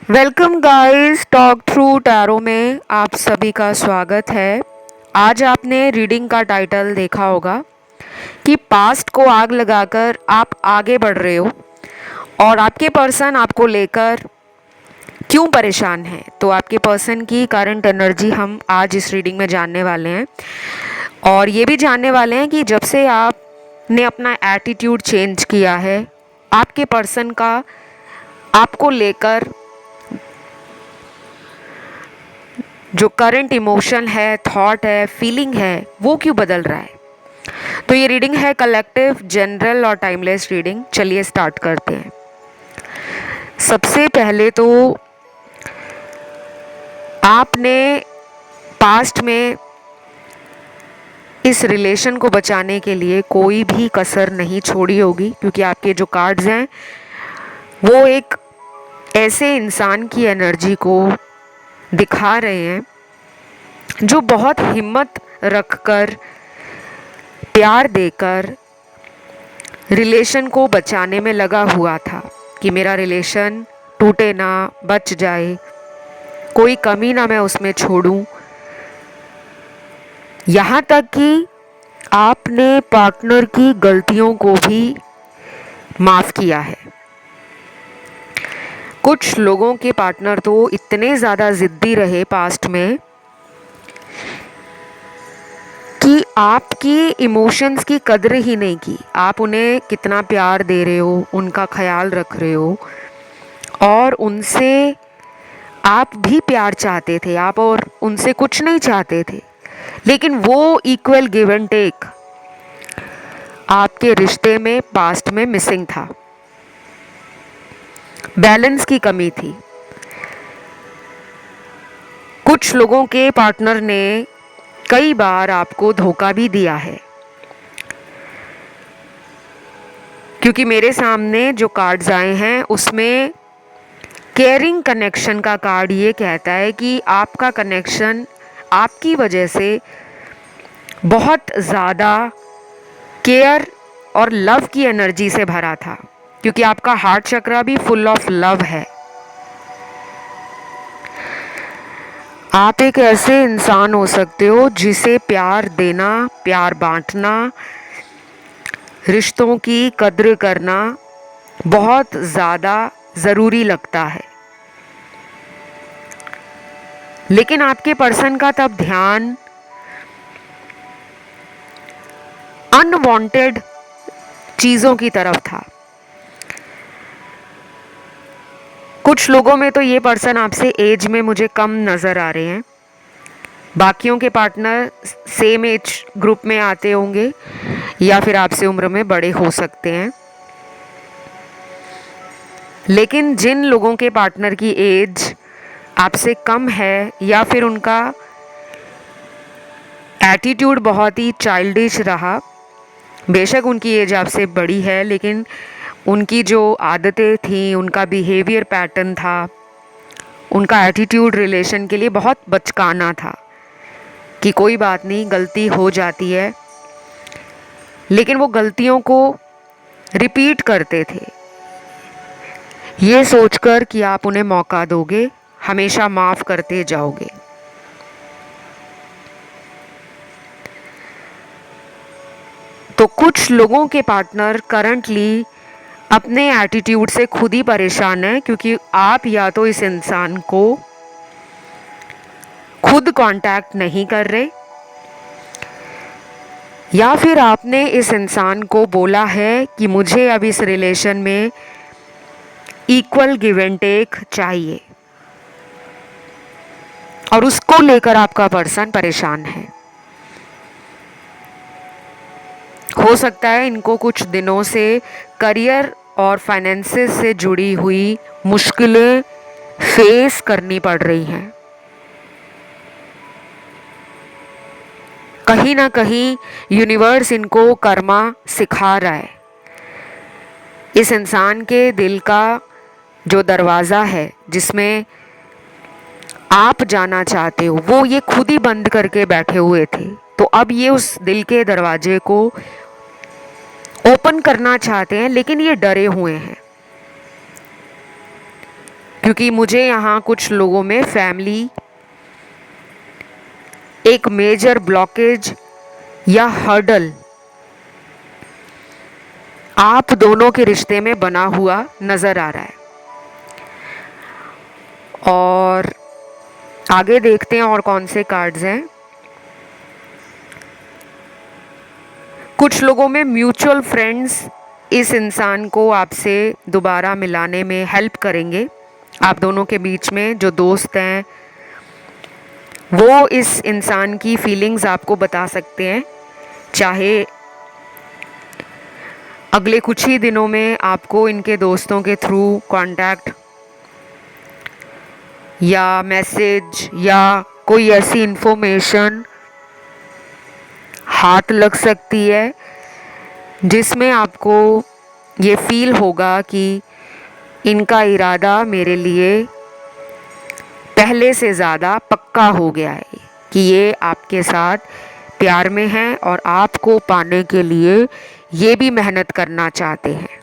Welcome guys, talk through tarot में आप सभी का स्वागत है। आज आपने रीडिंग का टाइटल देखा होगा कि पास्ट को आग लगाकर आप आगे बढ़ रहे हो और आपके पर्सन आपको लेकर क्यों परेशान है। तो आपके पर्सन की करंट एनर्जी हम आज इस रीडिंग में जानने वाले हैं और ये भी जानने वाले हैं कि जब से आपने अपना एटीट्यूड चेंज किया है, आपके पर्सन का आपको लेकर जो करंट इमोशन है, थॉट है, फीलिंग है, वो क्यों बदल रहा है। तो ये रीडिंग है कलेक्टिव, जनरल और टाइमलेस रीडिंग। चलिए स्टार्ट करते हैं। सबसे पहले तो आपने पास्ट में इस रिलेशन को बचाने के लिए कोई भी कसर नहीं छोड़ी होगी, क्योंकि आपके जो कार्ड्स हैं वो एक ऐसे इंसान की एनर्जी को दिखा रहे हैं जो बहुत हिम्मत रखकर, प्यार देकर रिलेशन को बचाने में लगा हुआ था कि मेरा रिलेशन टूटे ना, बच जाए, कोई कमी ना मैं उसमें छोड़ूं। यहाँ तक कि आपने पार्टनर की गलतियों को भी माफ़ किया है। कुछ लोगों के पार्टनर तो इतने ज़्यादा ज़िद्दी रहे पास्ट में कि आपकी इमोशंस की कदर ही नहीं की। आप उन्हें कितना प्यार दे रहे हो, उनका ख्याल रख रहे हो और उनसे आप भी प्यार चाहते थे, आप और उनसे कुछ नहीं चाहते थे, लेकिन वो इक्वल गिव एंड टेक आपके रिश्ते में पास्ट में मिसिंग था। बैलेंस की कमी थी। कुछ लोगों के पार्टनर ने कई बार आपको धोखा भी दिया है, क्योंकि मेरे सामने जो कार्ड्स आए हैं उसमें केयरिंग कनेक्शन का कार्ड ये कहता है कि आपका कनेक्शन आपकी वजह से बहुत ज़्यादा केयर और लव की एनर्जी से भरा था, क्योंकि आपका हार्ट चक्रा भी फुल ऑफ लव है। आप एक ऐसे इंसान हो सकते हो जिसे प्यार देना, प्यार बांटना, रिश्तों की कद्र करना बहुत ज़्यादा ज़रूरी लगता है। लेकिन आपके पर्सन का तब ध्यान अनवांटेड चीज़ों की तरफ था। कुछ लोगों में तो ये पर्सन आपसे एज में मुझे कम नज़र आ रहे हैं, बाकियों के पार्टनर सेम एज ग्रुप में आते होंगे या फिर आपसे उम्र में बड़े हो सकते हैं। लेकिन जिन लोगों के पार्टनर की एज आपसे कम है या फिर उनका एटीट्यूड बहुत ही चाइल्डिश रहा, बेशक उनकी एज आपसे बड़ी है लेकिन उनकी जो आदतें थीं, उनका बिहेवियर पैटर्न था, उनका एटीट्यूड रिलेशन के लिए बहुत बचकाना था कि कोई बात नहीं, गलती हो जाती है, लेकिन वो गलतियों को रिपीट करते थे ये सोचकर कि आप उन्हें मौका दोगे, हमेशा माफ़ करते जाओगे। तो कुछ लोगों के पार्टनर करंटली अपने एटीट्यूड से खुद ही परेशान हैं, क्योंकि आप या तो इस इंसान को खुद कांटेक्ट नहीं कर रहे या फिर आपने इस इंसान को बोला है कि मुझे अब इस रिलेशन में इक्वल गिव एंड टेक चाहिए और उसको लेकर आपका पर्सन परेशान है। हो सकता है इनको कुछ दिनों से करियर और फाइनेंसेस से जुड़ी हुई मुश्किलें फेस करनी पड़ रही हैं। कहीं ना कहीं यूनिवर्स इनको कर्मा सिखा रहा है। इस इंसान के दिल का जो दरवाज़ा है जिसमें आप जाना चाहते हो, वो ये खुद ही बंद करके बैठे हुए थे, तो अब ये उस दिल के दरवाजे को ओपन करना चाहते हैं, लेकिन ये डरे हुए हैं। क्योंकि मुझे यहाँ कुछ लोगों में फैमिली एक मेजर ब्लॉकेज या हर्डल आप दोनों के रिश्ते में बना हुआ नजर आ रहा है। और आगे देखते हैं और कौन से कार्ड्स हैं। कुछ लोगों में म्यूचुअल फ्रेंड्स इस इंसान को आपसे दोबारा मिलाने में हेल्प करेंगे। आप दोनों के बीच में जो दोस्त हैं वो इस इंसान की फीलिंग्स आपको बता सकते हैं, चाहे अगले कुछ ही दिनों में आपको इनके दोस्तों के थ्रू कांटेक्ट या मैसेज या कोई ऐसी इन्फॉर्मेशन हाथ लग सकती है जिसमें आपको ये फील होगा कि इनका इरादा मेरे लिए पहले से ज़्यादा पक्का हो गया है, कि ये आपके साथ प्यार में हैं और आपको पाने के लिए ये भी मेहनत करना चाहते हैं।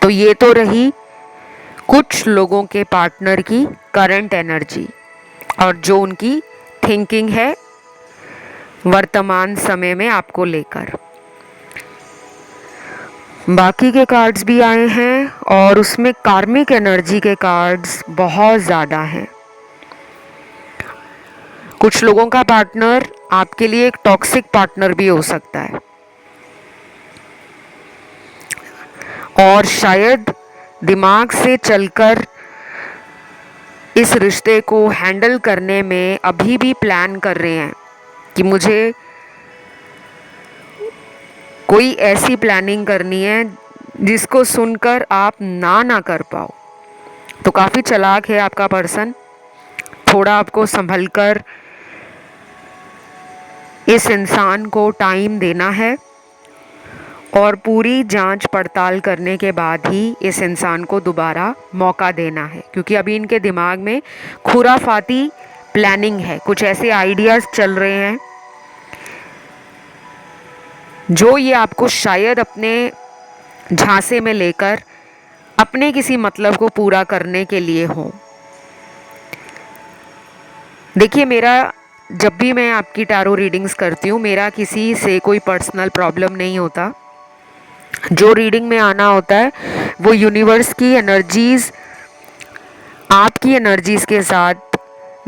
तो ये तो रही कुछ लोगों के पार्टनर की करंट एनर्जी और जो उनकी थिंकिंग है वर्तमान समय में आपको लेकर। बाकी के कार्ड्स भी आए हैं और उसमें कार्मिक एनर्जी के कार्ड्स बहुत ज़्यादा हैं। कुछ लोगों का पार्टनर आपके लिए एक टॉक्सिक पार्टनर भी हो सकता है और शायद दिमाग से चलकर इस रिश्ते को हैंडल करने में अभी भी प्लान कर रहे हैं कि मुझे कोई ऐसी प्लानिंग करनी है जिसको सुनकर आप ना कर पाओ। तो काफ़ी चालाक है आपका पर्सन। थोड़ा आपको संभल कर इस इंसान को टाइम देना है और पूरी जांच पड़ताल करने के बाद ही इस इंसान को दोबारा मौका देना है, क्योंकि अभी इनके दिमाग में खुराफाती प्लानिंग है। कुछ ऐसे आइडियाज़ चल रहे हैं जो ये आपको शायद अपने झांसे में लेकर अपने किसी मतलब को पूरा करने के लिए हो। देखिए, मेरा जब भी मैं आपकी टैरो रीडिंग्स करती हूँ, मेरा किसी से कोई पर्सनल प्रॉब्लम नहीं होता। जो रीडिंग में आना होता है वो यूनिवर्स की एनर्जीज़ आपकी एनर्जीज़ के साथ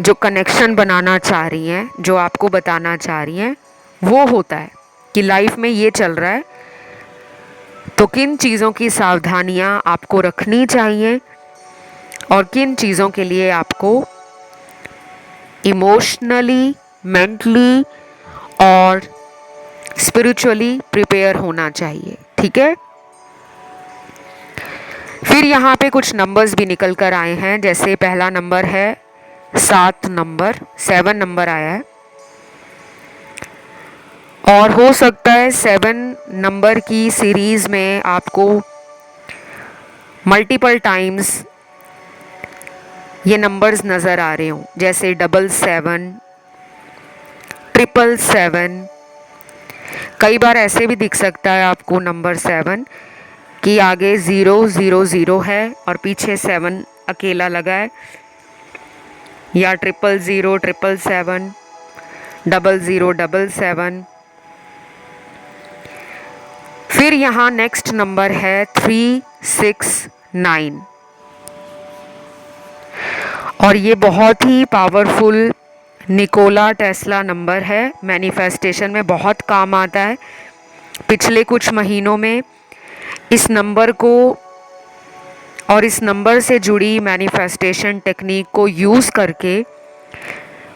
जो कनेक्शन बनाना चाह रही हैं, जो आपको बताना चाह रही हैं, वो होता है कि लाइफ में ये चल रहा है तो किन चीज़ों की सावधानियाँ आपको रखनी चाहिए और किन चीज़ों के लिए आपको इमोशनली, मेंटली और स्पिरिचुअली प्रिपेयर होना चाहिए। ठीक है। फिर यहाँ पे कुछ नंबर्स भी निकल कर आए हैं। जैसे पहला नंबर है 7 नंबर आया है और हो सकता है 7 नंबर की सीरीज़ में आपको मल्टीपल टाइम्स ये नंबर्स नज़र आ रहे हों, जैसे 777, 777। कई बार ऐसे भी दिख सकता है आपको नंबर 7 कि आगे 000 है और पीछे 7 अकेला लगा है, या 000, 777, 0077। फिर यहाँ नेक्स्ट नंबर है 369 और ये बहुत ही पावरफुल निकोला टेस्ला नंबर है। मैनिफेस्टेशन में बहुत काम आता है। पिछले कुछ महीनों में इस नंबर को और इस नंबर से जुड़ी मैनिफेस्टेशन टेक्निक को यूज़ करके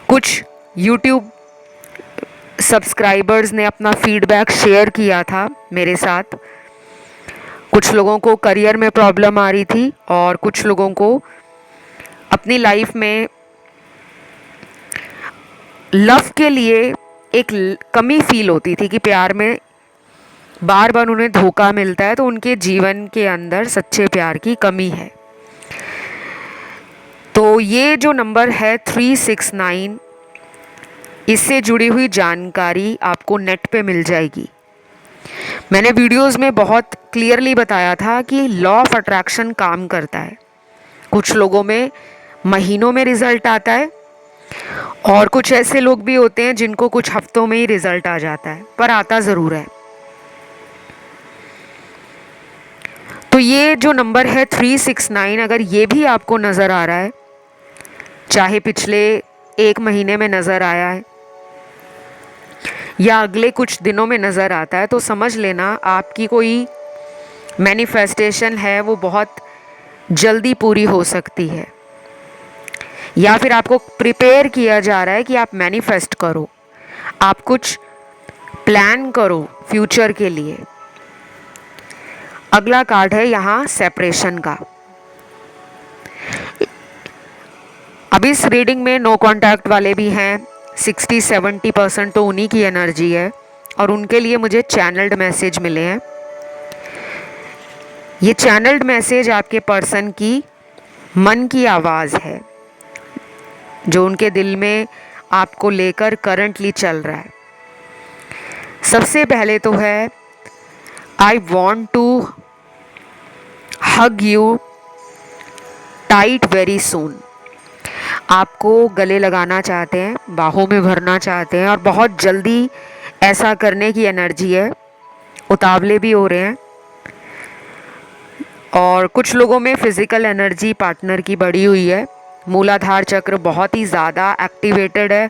कुछ यूट्यूब सब्सक्राइबर्स ने अपना फीडबैक शेयर किया था मेरे साथ। कुछ लोगों को करियर में प्रॉब्लम आ रही थी और कुछ लोगों को अपनी लाइफ में लव के लिए एक कमी फील होती थी कि प्यार में बार बार उन्हें धोखा मिलता है, तो उनके जीवन के अंदर सच्चे प्यार की कमी है। तो ये जो नंबर है 369, इससे जुड़ी हुई जानकारी आपको नेट पे मिल जाएगी। मैंने वीडियोस में बहुत क्लियरली बताया था कि लॉ ऑफ अट्रैक्शन काम करता है। कुछ लोगों में महीनों में रिजल्ट आता है और कुछ ऐसे लोग भी होते हैं जिनको कुछ हफ्तों में ही रिजल्ट आ जाता है, पर आता ज़रूर है। तो ये जो नंबर है 369, अगर ये भी आपको नज़र आ रहा है, चाहे पिछले 1 महीने में नज़र आया है या अगले कुछ दिनों में नज़र आता है, तो समझ लेना आपकी कोई मैनिफेस्टेशन है वो बहुत जल्दी पूरी हो सकती है, या फिर आपको प्रिपेयर किया जा रहा है कि आप मैनिफेस्ट करो, आप कुछ प्लान करो फ्यूचर के लिए। अगला कार्ड है यहाँ सेपरेशन का। अब इस रीडिंग में नो कांटेक्ट वाले भी हैं, 60-70% तो उन्हीं की एनर्जी है और उनके लिए मुझे चैनल्ड मैसेज मिले हैं। ये चैनल्ड मैसेज आपके पर्सन की मन की आवाज़ है जो उनके दिल में आपको लेकर करंटली चल रहा है। सबसे पहले तो है I want to hug you tight very soon. आपको गले लगाना चाहते हैं, बाहों में भरना चाहते हैं और बहुत जल्दी ऐसा करने की एनर्जी है, उतावले भी हो रहे हैं। और कुछ लोगों में फिजिकल एनर्जी पार्टनर की बढ़ी हुई है, मूलाधार चक्र बहुत ही ज़्यादा एक्टिवेटेड है,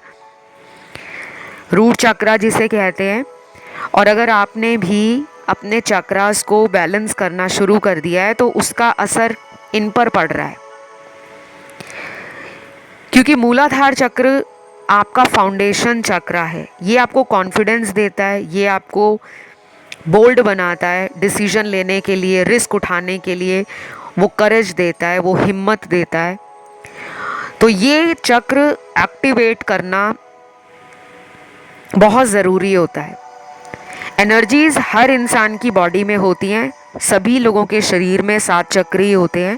रूट चक्रा जिसे कहते हैं। और अगर आपने भी अपने चक्रास को बैलेंस करना शुरू कर दिया है तो उसका असर इन पर पड़ रहा है, क्योंकि मूलाधार चक्र आपका फाउंडेशन चक्र है। ये आपको कॉन्फिडेंस देता है, ये आपको बोल्ड बनाता है डिसीजन लेने के लिए, रिस्क उठाने के लिए वो करेज देता है, वो हिम्मत देता है। तो ये चक्र एक्टिवेट करना बहुत ज़रूरी होता है। एनर्जीज हर इंसान की बॉडी में होती हैं, सभी लोगों के शरीर में 7 चक्र ही होते हैं,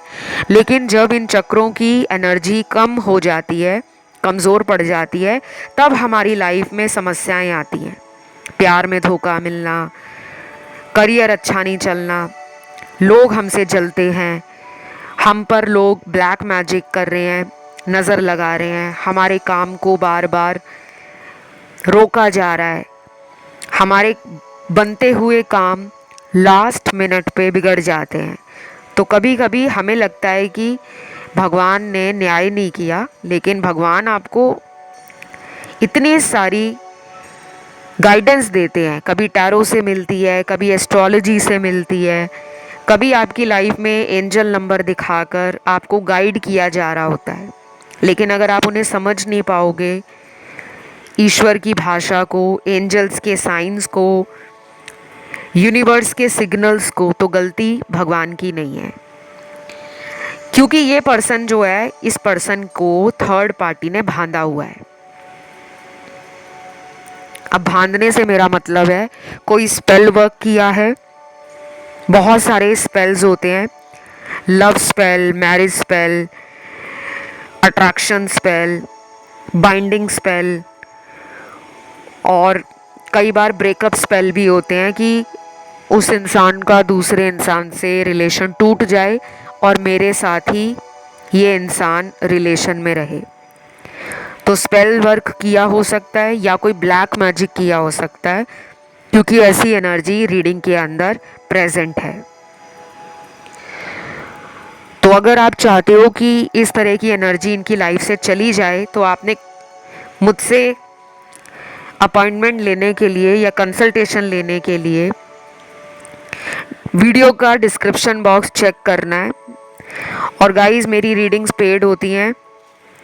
लेकिन जब इन चक्रों की एनर्जी कम हो जाती है, कमज़ोर पड़ जाती है, तब हमारी लाइफ में समस्याएं आती हैं। प्यार में धोखा मिलना, करियर अच्छा नहीं चलना, लोग हमसे जलते हैं, हम पर लोग ब्लैक मैजिक कर रहे हैं, नज़र लगा रहे हैं, हमारे काम को बार बार रोका जा रहा है, हमारे बनते हुए काम लास्ट मिनट पे बिगड़ जाते हैं। तो कभी कभी हमें लगता है कि भगवान ने न्याय नहीं किया, लेकिन भगवान आपको इतनी सारी गाइडेंस देते हैं, कभी टैरो से मिलती है, कभी एस्ट्रोलॉजी से मिलती है, कभी आपकी लाइफ में एंजल नंबर दिखाकर आपको गाइड किया जा रहा होता है। लेकिन अगर आप उन्हें समझ नहीं पाओगे, ईश्वर की भाषा को, एंजल्स के साइंस को, यूनिवर्स के सिग्नल्स को, तो गलती भगवान की नहीं है, क्योंकि ये पर्सन जो है, इस पर्सन को थर्ड पार्टी ने बांधा हुआ है। अब बांधने से मेरा मतलब है कोई स्पेल वर्क किया है। बहुत सारे स्पेल्स होते हैं, love spell, marriage spell, attraction spell, binding spell, और कई बार ब्रेकअप स्पेल भी होते हैं कि उस इंसान का दूसरे इंसान से रिलेशन टूट जाए और मेरे साथ ही ये इंसान रिलेशन में रहे। तो स्पेल वर्क किया हो सकता है या कोई ब्लैक मैजिक किया हो सकता है, क्योंकि ऐसी एनर्जी रीडिंग के अंदर प्रेजेंट है। तो अगर आप चाहते हो कि इस तरह की एनर्जी इनकी लाइफ से चली जाए, तो आपने मुझसे अपॉइंटमेंट लेने के लिए या कंसल्टेशन लेने के लिए वीडियो का डिस्क्रिप्शन बॉक्स चेक करना है। और गाइस, मेरी रीडिंग्स पेड होती हैं,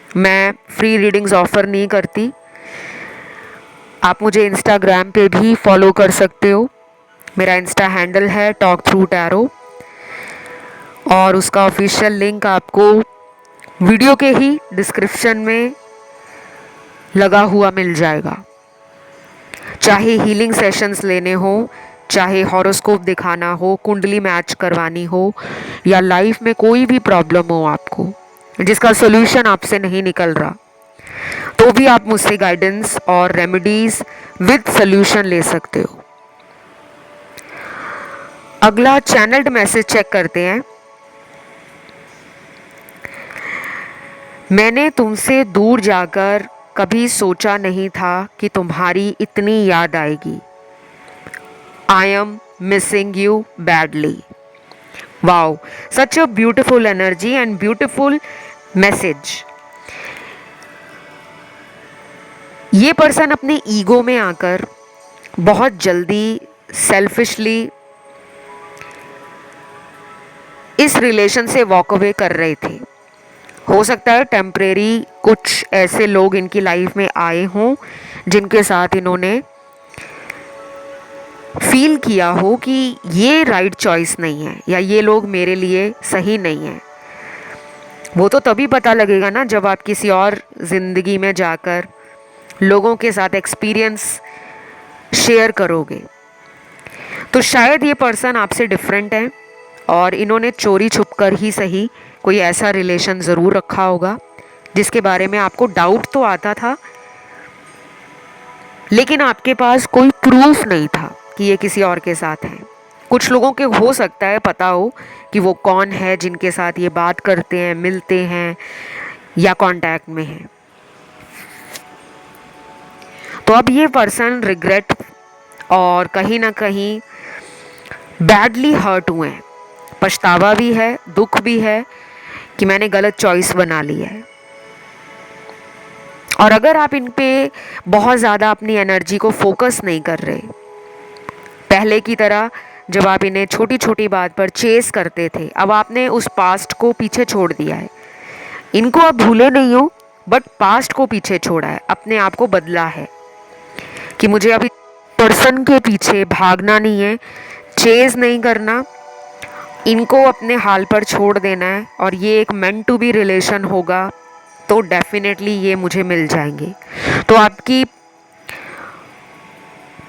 मैं फ्री रीडिंग्स ऑफ़र नहीं करती। आप मुझे इंस्टाग्राम पे भी फॉलो कर सकते हो, मेरा इंस्टा हैंडल है टॉक थ्रू टैरो, और उसका ऑफिशियल लिंक आपको वीडियो के ही डिस्क्रिप्शन में लगा हुआ मिल जाएगा। चाहे हीलिंग सेशंस लेने हो, चाहे हॉरोस्कोप दिखाना हो, कुंडली मैच करवानी हो, या लाइफ में कोई भी प्रॉब्लम हो आपको जिसका सॉल्यूशन आपसे नहीं निकल रहा, तो भी आप मुझसे गाइडेंस और रेमेडीज विद सॉल्यूशन ले सकते हो। अगला चैनल्ड मैसेज चेक करते हैं। मैंने तुमसे दूर जाकर कभी सोचा नहीं था कि तुम्हारी इतनी याद आएगी। I am missing you badly. Wow, such a beautiful energy and beautiful message. ये पर्सन अपने ईगो में आकर बहुत जल्दी सेल्फिशली इस रिलेशन से वॉक अवे कर रहे थे। हो सकता है टेम्परेरी कुछ ऐसे लोग इनकी लाइफ में आए हों जिनके साथ इन्होंने फील किया हो कि ये राइट चॉइस नहीं है या ये लोग मेरे लिए सही नहीं है। वो तो तभी पता लगेगा ना जब आप किसी और ज़िंदगी में जाकर लोगों के साथ एक्सपीरियंस शेयर करोगे। तो शायद ये पर्सन आपसे डिफरेंट है और इन्होंने चोरी छुप कर ही सही कोई ऐसा रिलेशन ज़रूर रखा होगा जिसके बारे में आपको डाउट तो आता था, लेकिन आपके पास कोई प्रूफ नहीं था कि ये किसी और के साथ है। कुछ लोगों के हो सकता है पता हो कि वो कौन है जिनके साथ ये बात करते हैं, मिलते हैं या कांटेक्ट में हैं। तो अब ये पर्सन रिग्रेट और कहीं ना कहीं बैडली हर्ट हुए हैं। पछतावा भी है, दुख भी है कि मैंने गलत चॉइस बना ली है। और अगर आप इन पे बहुत ज़्यादा अपनी एनर्जी को फोकस नहीं कर रहे, पहले की तरह जब आप इन्हें छोटी छोटी बात पर चेस करते थे, अब आपने उस पास्ट को पीछे छोड़ दिया है। इनको आप भूले नहीं हो, बट पास्ट को पीछे छोड़ा है, अपने आप को बदला है कि मुझे अभी पर्सन के पीछे भागना नहीं है, चेज नहीं करना, इनको अपने हाल पर छोड़ देना है। और ये एक मेंट टू बी रिलेशन होगा तो डेफिनेटली ये मुझे मिल जाएंगे। तो आपकी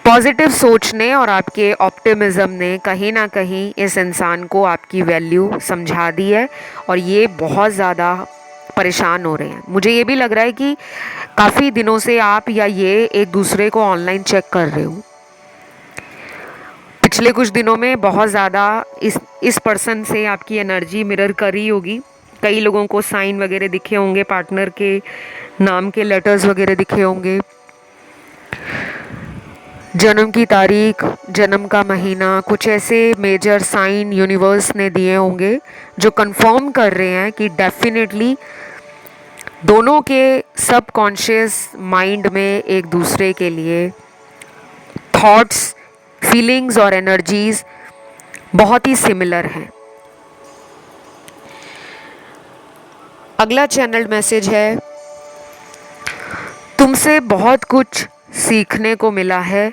पॉजिटिव सोच ने और आपके ऑप्टिमिज्म ने कहीं ना कहीं इस इंसान को आपकी वैल्यू समझा दी है और ये बहुत ज़्यादा परेशान हो रहे हैं। मुझे ये भी लग रहा है कि काफ़ी दिनों से आप या ये एक दूसरे को ऑनलाइन चेक कर रहे हो। पिछले कुछ दिनों में बहुत ज़्यादा इस पर्सन से आपकी एनर्जी मिरर करी होगी। कई लोगों को साइन वगैरह दिखे होंगे, पार्टनर के नाम के लेटर्स वगैरह दिखे होंगे, जन्म की तारीख, जन्म का महीना, कुछ ऐसे मेजर साइन यूनिवर्स ने दिए होंगे जो कंफर्म कर रहे हैं कि डेफिनेटली दोनों के सबकॉन्शियस माइंड में एक दूसरे के लिए थॉट्स, फीलिंग्स और एनर्जीज बहुत ही सिमिलर हैं। अगला चैनल मैसेज है, तुमसे बहुत कुछ सीखने को मिला है।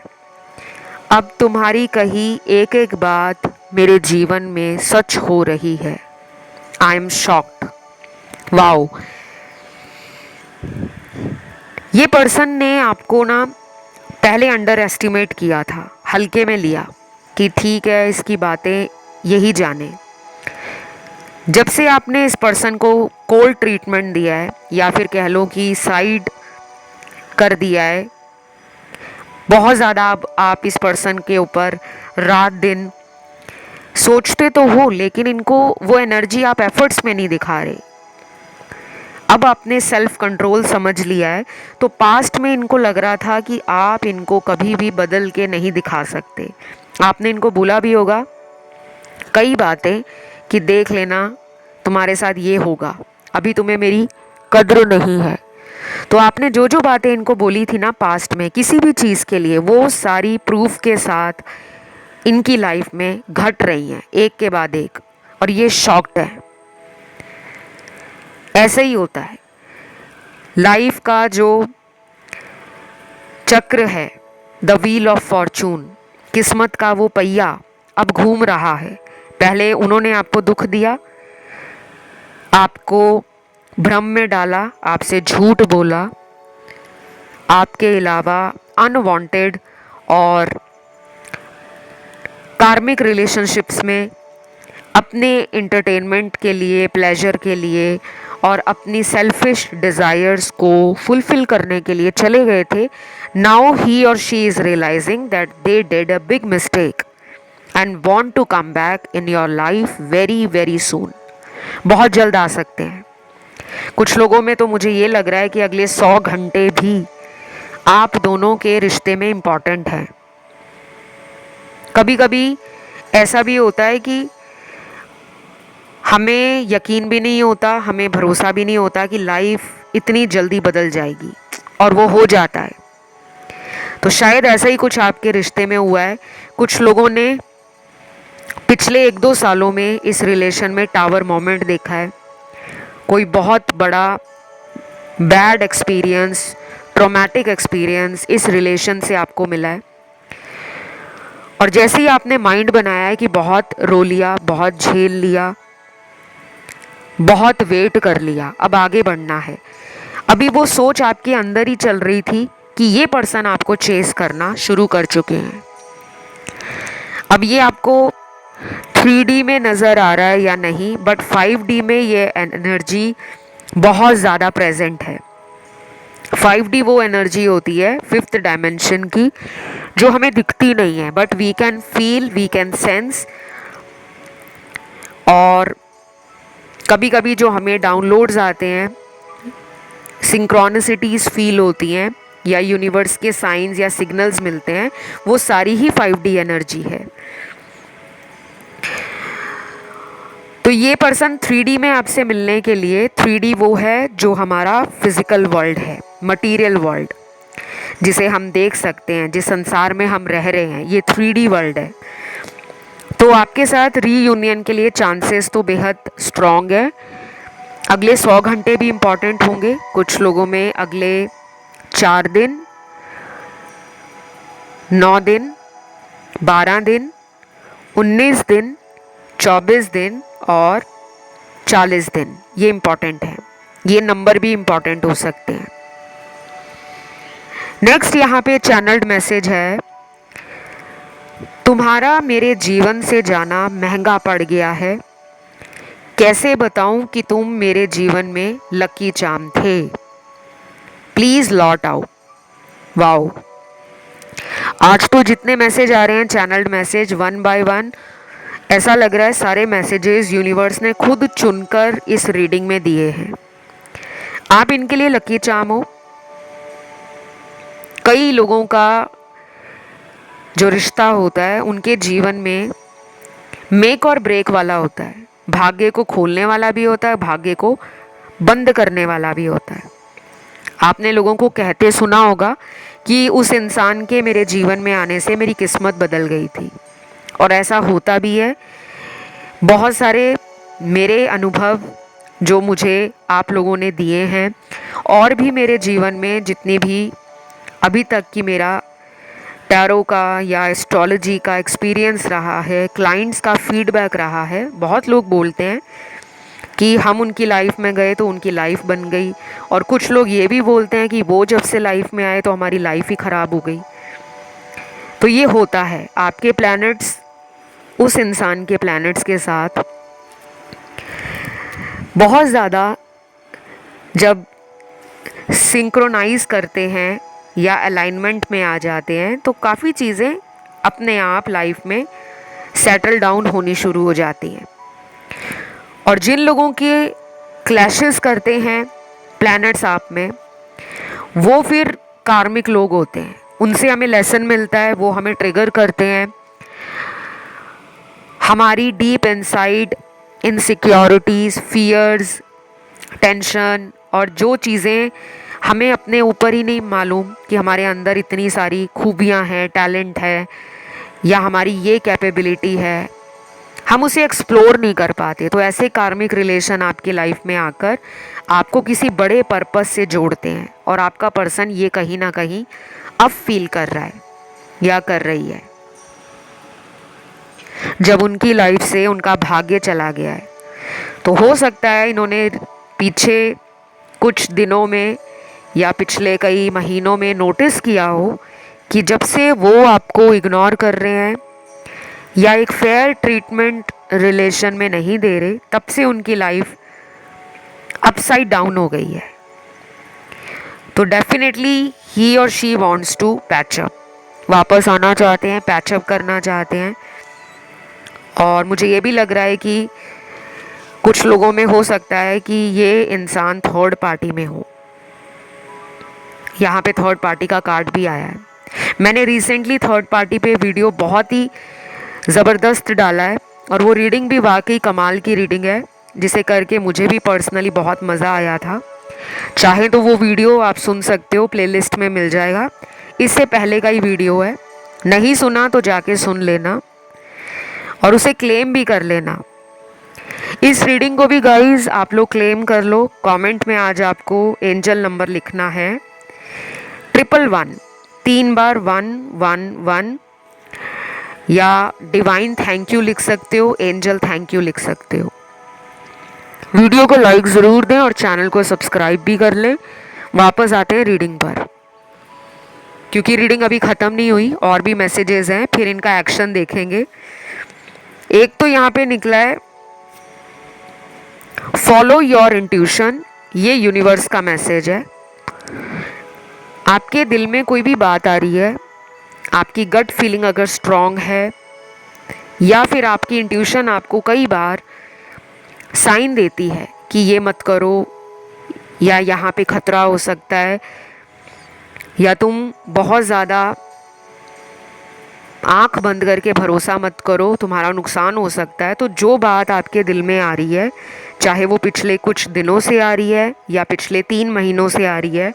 अब तुम्हारी कही एक एक बात मेरे जीवन में सच हो रही है। I am shocked. वाओ, ये पर्सन ने आपको ना पहले अंडर एस्टिमेट किया था, हल्के में लिया कि ठीक है इसकी बातें यही जाने। जब से आपने इस पर्सन को कोल्ड ट्रीटमेंट दिया है या फिर कह लो कि साइड कर दिया है, बहुत ज़्यादा आप इस पर्सन के ऊपर रात दिन सोचते तो हो, लेकिन इनको वो एनर्जी आप एफर्ट्स में नहीं दिखा रहे। अब आपने सेल्फ कंट्रोल समझ लिया है। तो पास्ट में इनको लग रहा था कि आप इनको कभी भी बदल के नहीं दिखा सकते। आपने इनको बोला भी होगा कई बातें कि देख लेना तुम्हारे साथ ये होगा, अभी तुम्हें मेरी कद्र नहीं है। तो आपने जो जो बातें इनको बोली थी ना पास्ट में किसी भी चीज़ के लिए, वो सारी प्रूफ के साथ इनकी लाइफ में घट रही हैं एक के बाद एक, और ये शॉक्ड है। ऐसे ही होता है, लाइफ का जो चक्र है, द व्हील ऑफ फॉर्चून, किस्मत का वो पहिया अब घूम रहा है। पहले उन्होंने आपको दुख दिया, आपको भ्रम में डाला, आपसे झूठ बोला, आपके अलावा अनवांटेड और कार्मिक रिलेशनशिप्स में अपने एंटरटेनमेंट के लिए, प्लेजर के लिए और अपनी सेल्फिश डिज़ायर्स को फुलफिल करने के लिए चले गए थे। नाउ ही और she is realizing that they did a big mistake and want to come back in your life very very soon. बहुत जल्द आ सकते हैं। कुछ लोगों में तो मुझे ये लग रहा है कि अगले 100 घंटे भी आप दोनों के रिश्ते में इम्पॉर्टेंट है। कभी कभी ऐसा भी होता है कि हमें यकीन भी नहीं होता, हमें भरोसा भी नहीं होता कि लाइफ इतनी जल्दी बदल जाएगी, और वो हो जाता है। तो शायद ऐसा ही कुछ आपके रिश्ते में हुआ है। कुछ लोगों ने पिछले 1-2 सालों में इस रिलेशन में टावर मोमेंट देखा है। कोई बहुत बड़ा बैड एक्सपीरियंस, ट्रॉमेटिक एक्सपीरियंस इस रिलेशन से आपको मिला है, और जैसे ही आपने माइंड बनाया है कि बहुत रो लिया, बहुत झेल लिया, बहुत वेट कर लिया, अब आगे बढ़ना है, अभी वो सोच आपके अंदर ही चल रही थी कि ये पर्सन आपको चेस करना शुरू कर चुके हैं। अब ये आपको 3D में नज़र आ रहा है या नहीं, बट 5D में ये एनर्जी बहुत ज़्यादा प्रेजेंट है। 5D वो एनर्जी होती है 5th डायमेंशन की, जो हमें दिखती नहीं है, but we can feel, we can sense. और कभी कभी जो हमें डाउनलोड्स आते हैं, सिंक्रोनिसिटीज़ फील होती हैं, या यूनिवर्स के साइंस या सिग्नल्स मिलते हैं, वो सारी ही 5D एनर्जी है। तो ये पर्सन 3D में आपसे मिलने के लिए, 3D वो है जो हमारा फिजिकल वर्ल्ड है, मटेरियल वर्ल्ड, जिसे हम देख सकते हैं, जिस संसार में हम रह रहे हैं, ये 3D वर्ल्ड है। तो आपके साथ रीयूनियन के लिए चांसेस तो बेहद स्ट्रॉन्ग है। अगले 100 घंटे भी इम्पॉर्टेंट होंगे। कुछ लोगों में अगले 4 दिन, 9 दिन, 12 दिन, 19 दिन, 24 दिन और 40 दिन, ये इम्पॉर्टेंट है। ये नंबर भी इम्पॉर्टेंट हो सकते हैं। नेक्स्ट यहाँ पे चैनल्ड मैसेज है, तुम्हारा मेरे जीवन से जाना महंगा पड़ गया है, कैसे बताऊं कि तुम मेरे जीवन में लकी चार्म थे, प्लीज लौट आओ। वाओ, आज तो जितने मैसेज आ रहे हैं चैनल्ड मैसेज, 1 बाय 1, ऐसा लग रहा है सारे मैसेजेस यूनिवर्स ने खुद चुनकर इस रीडिंग में दिए हैं। आप इनके लिए लकी चार्म हो। कई लोगों का जो रिश्ता होता है उनके जीवन में मेक और ब्रेक वाला होता है, भाग्य को खोलने वाला भी होता है, भाग्य को बंद करने वाला भी होता है। आपने लोगों को कहते सुना होगा कि उस इंसान के मेरे जीवन में आने से मेरी किस्मत बदल गई थी, और ऐसा होता भी है। बहुत सारे मेरे अनुभव जो मुझे आप लोगों ने दिए हैं, और भी मेरे जीवन में जितनी भी अभी तक की मेरा टैरो का या एस्ट्रोलॉजी का एक्सपीरियंस रहा है, क्लाइंट्स का फीडबैक रहा है, बहुत लोग बोलते हैं कि हम उनकी लाइफ में गए तो उनकी लाइफ बन गई, और कुछ लोग ये भी बोलते हैं कि वो जब से लाइफ में आए तो हमारी लाइफ ही ख़राब हो गई। तो ये होता है, आपके प्लैनेट्स उस इंसान के प्लैनेट्स के साथ बहुत ज़्यादा जब सिंक्रोनाइज करते हैं या अलाइनमेंट में आ जाते हैं, तो काफ़ी चीज़ें अपने आप लाइफ में सेटल डाउन होनी शुरू हो जाती हैं। और जिन लोगों के क्लैशेस करते हैं प्लैनेट्स आप में, वो फिर कार्मिक लोग होते हैं, उनसे हमें लेसन मिलता है, वो हमें ट्रिगर करते हैं, हमारी deep inside insecurities, fears, tension, और जो चीज़ें हमें अपने ऊपर ही नहीं मालूम कि हमारे अंदर इतनी सारी खूबियाँ हैं, टैलेंट है, या हमारी ये कैपेबिलिटी है, हम उसे एक्सप्लोर नहीं कर पाते। तो ऐसे कार्मिक रिलेशन आपकी लाइफ में आकर आपको किसी बड़े पर्पस से जोड़ते हैं, और आपका पर्सन ये कहीं ना कहीं अब फील कर रहा है या कर रही है, जब उनकी लाइफ से उनका भाग्य चला गया है। तो हो सकता है इन्होंने पीछे कुछ दिनों में या पिछले कई महीनों में नोटिस किया हो कि जब से वो आपको इग्नोर कर रहे हैं या एक फेयर ट्रीटमेंट रिलेशन में नहीं दे रहे, तब से उनकी लाइफ अपसाइड डाउन हो गई है। तो डेफिनेटली ही और she wants to patch up, वापस आना चाहते हैं, पैच अप करना चाहते हैं। और मुझे ये भी लग रहा है कि कुछ लोगों में हो सकता है कि ये इंसान थर्ड पार्टी में हो। यहाँ पे थर्ड पार्टी का कार्ड भी आया है। मैंने रिसेंटली थर्ड पार्टी पे वीडियो बहुत ही ज़बरदस्त डाला है और वो रीडिंग भी वाकई कमाल की रीडिंग है, जिसे करके मुझे भी पर्सनली बहुत मज़ा आया था। चाहे तो वो वीडियो आप सुन सकते हो, प्लेलिस्ट में मिल जाएगा। इससे पहले का ही वीडियो है, नहीं सुना तो जाके सुन लेना और उसे क्लेम भी कर लेना। इस रीडिंग को भी गाइस आप लोग क्लेम कर लो। कमेंट में आज आपको एंजल नंबर लिखना है 111, 3 बार 111, या डिवाइन थैंक यू लिख सकते हो, एंजल थैंक यू लिख सकते हो। वीडियो को लाइक ज़रूर दें और चैनल को सब्सक्राइब भी कर लें। वापस आते हैं रीडिंग पर, क्योंकि रीडिंग अभी ख़त्म नहीं हुई, और भी मैसेजेस हैं, फिर इनका एक्शन देखेंगे। एक तो यहाँ पे निकला है फॉलो योर इंट्यूशन। ये यूनिवर्स का मैसेज है। आपके दिल में कोई भी बात आ रही है, आपकी गट फीलिंग अगर स्ट्रांग है, या फिर आपकी इंट्यूशन आपको कई बार साइन देती है कि ये मत करो, या यहाँ पे खतरा हो सकता है, या तुम बहुत ज़्यादा आंख बंद करके भरोसा मत करो, तुम्हारा नुकसान हो सकता है। तो जो बात आपके दिल में आ रही है, चाहे वो पिछले कुछ दिनों से आ रही है या पिछले 3 महीनों से आ रही है,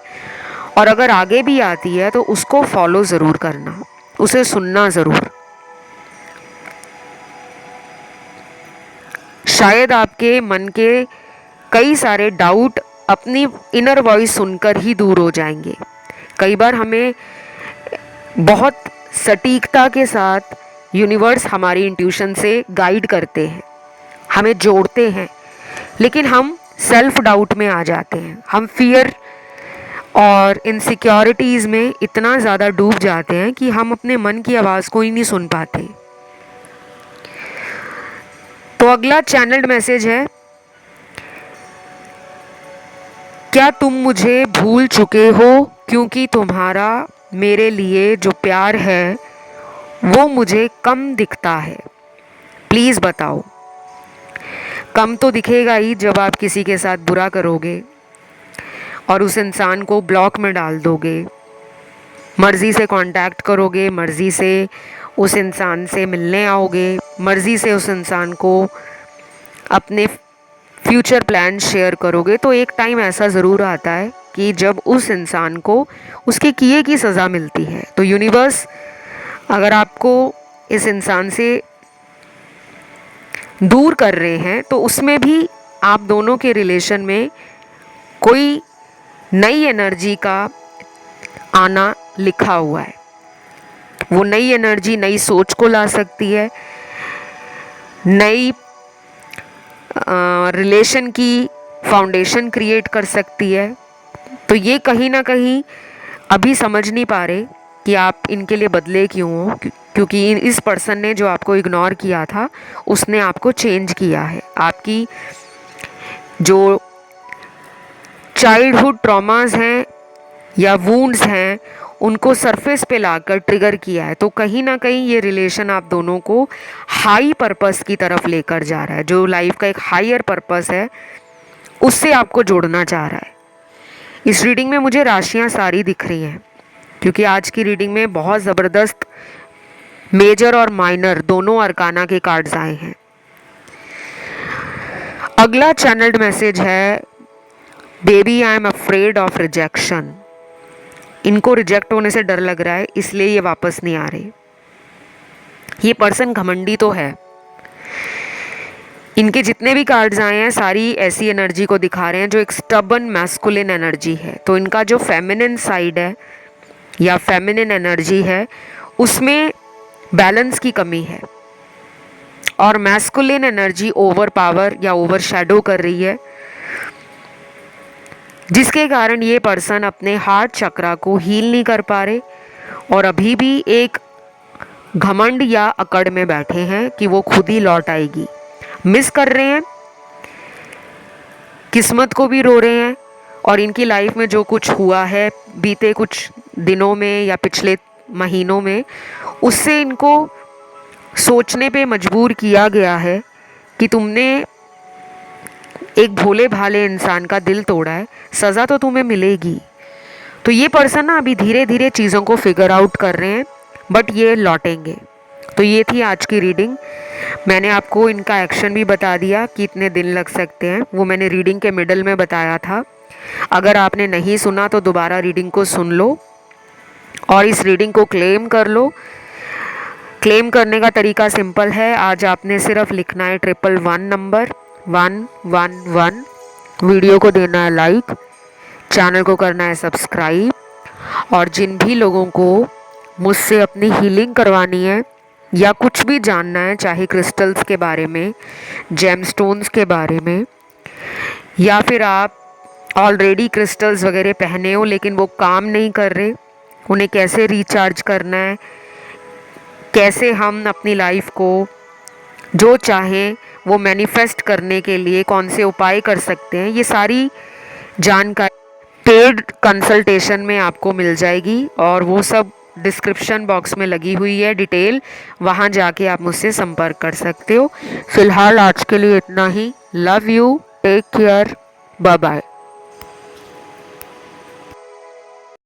और अगर आगे भी आती है, तो उसको फॉलो ज़रूर करना, उसे सुनना ज़रूर। शायद आपके मन के कई सारे डाउट अपनी इनर वॉइस सुनकर ही दूर हो जाएंगे। कई बार हमें बहुत सटीकता के साथ यूनिवर्स हमारी इंट्यूशन से गाइड करते हैं, हमें जोड़ते हैं, लेकिन हम सेल्फ डाउट में आ जाते हैं। हम फियर और इनसिक्योरिटीज़ में इतना ज़्यादा डूब जाते हैं कि हम अपने मन की आवाज़ को ही नहीं सुन पाते। तो अगला चैनल्ड मैसेज है, क्या तुम मुझे भूल चुके हो, क्योंकि तुम्हारा मेरे लिए जो प्यार है वो मुझे कम दिखता है। प्लीज़ बताओ। कम तो दिखेगा ही जब आप किसी के साथ बुरा करोगे और उस इंसान को ब्लॉक में डाल दोगे, मर्ज़ी से कांटेक्ट करोगे, मर्ज़ी से उस इंसान से मिलने आओगे, मर्ज़ी से उस इंसान को अपने फ्यूचर प्लान शेयर करोगे। तो एक टाइम ऐसा ज़रूर आता है कि जब उस इंसान को उसके किए की सज़ा मिलती है। तो यूनिवर्स अगर आपको इस इंसान से दूर कर रहे हैं, तो उसमें भी आप दोनों के रिलेशन में कोई नई एनर्जी का आना लिखा हुआ है। वो नई एनर्जी नई सोच को ला सकती है, नई रिलेशन की फाउंडेशन क्रिएट कर सकती है। तो ये कहीं ना कहीं अभी समझ नहीं पा रहे कि आप इनके लिए बदले क्यों हो, क्योंकि इस पर्सन ने जो आपको इग्नोर किया था, उसने आपको चेंज किया है। आपकी जो चाइल्डहुड ट्रॉमास हैं या वुंड्स हैं, उनको सरफेस पे लाकर ट्रिगर किया है। तो कहीं ना कहीं ये रिलेशन आप दोनों को हाई पर्पस की तरफ लेकर जा रहा है। जो लाइफ का एक हायर पर्पस है, उससे आपको जोड़ना चाह रहा है। इस रीडिंग में मुझे राशियां सारी दिख रही हैं, क्योंकि आज की रीडिंग में बहुत ज़बरदस्त मेजर और माइनर दोनों अरकाना के कार्ड्स आए हैं। अगला चैनल्ड मैसेज है, baby I am afraid of rejection. इनको रिजेक्ट होने से डर लग रहा है, इसलिए ये वापस नहीं आ रहे। ये पर्सन घमंडी तो है। इनके जितने भी कार्ड्स आए हैं, सारी ऐसी एनर्जी को दिखा रहे हैं जो एक स्टबन मैस्कुलिन एनर्जी है। तो इनका जो फेमिनिन साइड है या फेमिनिन एनर्जी है, उसमें बैलेंस की कमी है, और मैस्कुलिन एनर्जी ओवर पावर या ओवर शैडो कर रही है, जिसके कारण ये पर्सन अपने हार्ट चक्रा को हील नहीं कर पा रहे, और अभी भी एक घमंड या अकड़ में बैठे हैं कि वो खुद ही लौट आएगी। मिस कर रहे हैं, किस्मत को भी रो रहे हैं, और इनकी लाइफ में जो कुछ हुआ है बीते कुछ दिनों में या पिछले महीनों में, उससे इनको सोचने पे मजबूर किया गया है कि तुमने एक भोले भाले इंसान का दिल तोड़ा है, सज़ा तो तुम्हें मिलेगी। तो ये पर्सन ना अभी धीरे धीरे चीज़ों को फिगर आउट कर रहे हैं, बट ये लौटेंगे। तो ये थी आज की रीडिंग। मैंने आपको इनका एक्शन भी बता दिया कि इतने दिन लग सकते हैं, वो मैंने रीडिंग के मिडल में बताया था। अगर आपने नहीं सुना तो दोबारा रीडिंग को सुन लो और इस रीडिंग को क्लेम कर लो। क्लेम करने का तरीका सिंपल है। आज आपने सिर्फ लिखना है 111 नंबर 111, वीडियो को देना है लाइक, चैनल को करना है सब्सक्राइब। और जिन भी लोगों को मुझसे अपनी हीलिंग करवानी है या कुछ भी जानना है, चाहे क्रिस्टल्स के बारे में, जेमस्टोन्स के बारे में, या फिर आप ऑलरेडी क्रिस्टल्स वगैरह पहने हो लेकिन वो काम नहीं कर रहे, उन्हें कैसे रिचार्ज करना है, कैसे हम अपनी लाइफ को जो चाहें वो मैनिफेस्ट करने के लिए कौन से उपाय कर सकते हैं, ये सारी जानकारी पेड कंसल्टेशन में आपको मिल जाएगी। और वो सब डिस्क्रिप्शन बॉक्स में लगी हुई है डिटेल, वहाँ जाके आप मुझसे संपर्क कर सकते हो। फ़िलहाल आज के लिए इतना ही। Love you, take care, bye bye.